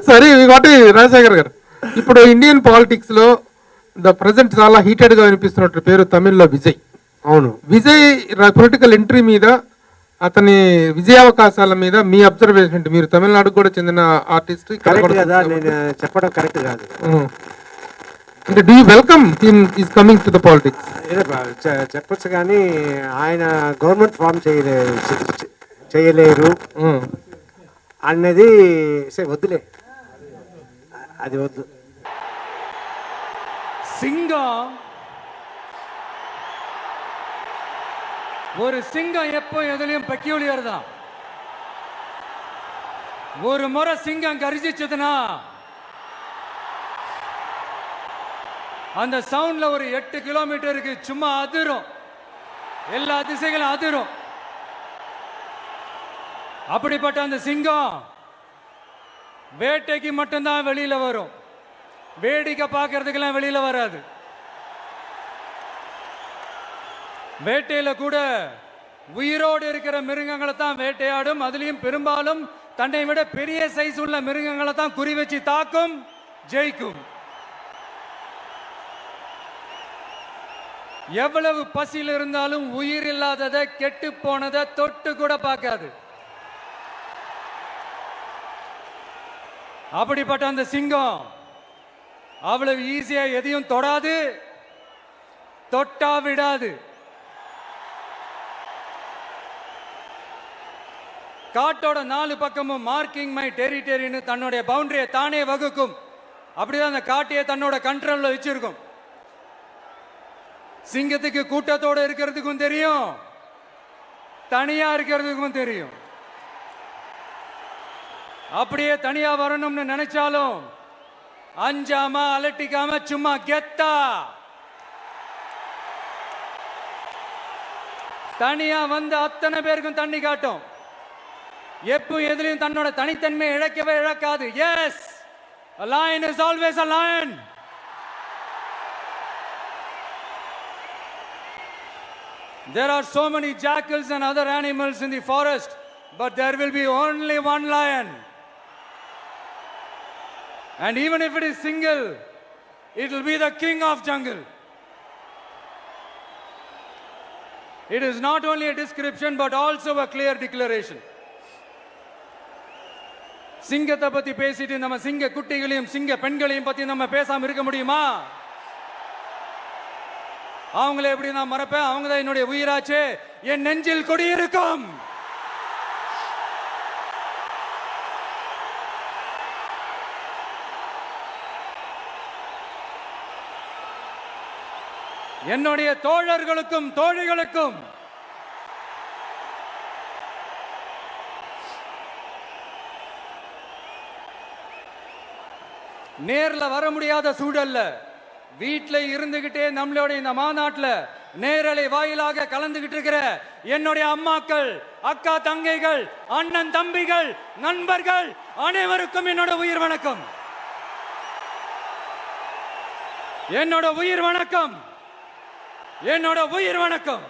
సరే ఇంకోటి రాజశేఖర్ గారు, ఇప్పుడు ఇండియన్ పాలిటిక్స్ లో ప్రజెంట్ చాలా హీటెడ్ గా వినిపిస్తున్నట్టు పేరు తమిళ్లో విజయ్. అవును, విజయ్ పొలిటికల్ ఎంట్రీ మీద, అతని విజయావకాశాల మీద మీ అబ్జర్వేషన్ ఏంటి? మీరు తమిళనాడుకు కూడా చెందిన ఆర్టిస్ట్ కరెక్ట్ కదా, నేను చెప్పడం కరెక్ట్ కాదు. అంటే do you welcome him is coming to the politics? చెప్పొచ్చు కానీ ఆయన గవర్నమెంట్ ఫామ్ చేయలేరు అన్నది వద్దులే, అది వద్దు. சிங்கம் ஒரு சிங்கம் எப்போ எதுலையும் பெக்யூலியர் தான். ஒரு முறை சிங்கம் கரிச்சிச்சதுன்னா அந்த சவுண்ட்ல ஒரு 8 கிலோமீட்டருக்கு சும்மா அதிரும், எல்லா திசைகளும் அதிரும். அப்படிப்பட்ட அந்த சிங்கம் வேட்டைக்கு மட்டும்தான் வெளியில வரும், வேடிக்கை பார்க்கறதுக்கெல்லாம் வெளியில வராது. வேட்டையில கூட உயிரோடு இருக்கிற மிருகங்களை தான் வேட்டையாடும். அதுலயும் பெரும்பாலும் தன்னை விட பெரிய சைஸ் உள்ள மிருகங்களை தான் குறி வச்சு தாக்கும், ஜெயிக்கும். எவ்வளவு பசியில் இருந்தாலும் உயிர் இல்லாததை, கெட்டு போனதை தொட்டு கூட பார்க்காது. அப்படிப்பட்ட அந்த சிங்கம் அவ்வளவு ஈஸியா எதையும் தொடாது, தொட்டா விடாது. காட்டோட 4 பக்கமும் மார்க்கிங் மை டெரிட்டரின்னு தன்னுடைய பவுண்டரியை தானே வகுக்கும். அப்படிதான் அந்த காட்டையே தன்னோட கண்ட்ரோல்ல வச்சிருக்கும். சிங்கத்துக்கு கூட்டத்தோட இருக்கிறதுக்கும் தெரியும், தனியா இருக்கிறதுக்கும் தெரியும். அப்படியே தனியா வரணும்னு நினைச்சாலும் அஞ்சாம அலட்டிக்காம சும்மா கெத்தா தனியா வந்து அத்தனை பேருக்கும் தண்ணி காட்டும். எப்ப எதுலயும் தன்னோட தனித்தன்மை இழக்கவே இழக்காது. Yes, a lion is always a lion. There are so many jackals and other animals in the forest, but there will be only one lion. And even if it is single, it will be the king of jungle. It is not only a description but also a clear declaration. சிங்கத்தை பத்தி பேசிட்டு நம்ம சிங்க குட்டிகளையும் சிங்க பெண்களையும் பத்தி நம்ம பேசாம இருக்க முடியுமா? அவங்கள எப்படி நான் மறப்பேன்? அவங்க தான் என்னுடைய உயிராச்சே. என் நெஞ்சில் குடியிருக்கும். என்னுடைய தோழர்களுக்கும் தோழிகளுக்கும் நேர்ல வர முடியாத சூழல்ல வீட்டில் இருந்துகிட்டே நம்மளோட இந்த மாநாட்டில் நேரலை வாயிலாக கலந்துகிட்டு இருக்கிற என்னுடைய அம்மாக்கள், அக்கா தங்கைகள், அண்ணன் தம்பிகள், நண்பர்கள் அனைவருக்கும் என்னோட உயிர் வணக்கம். என்னோட உயிர் வணக்கம், என்னோட உயிர் வணக்கம்.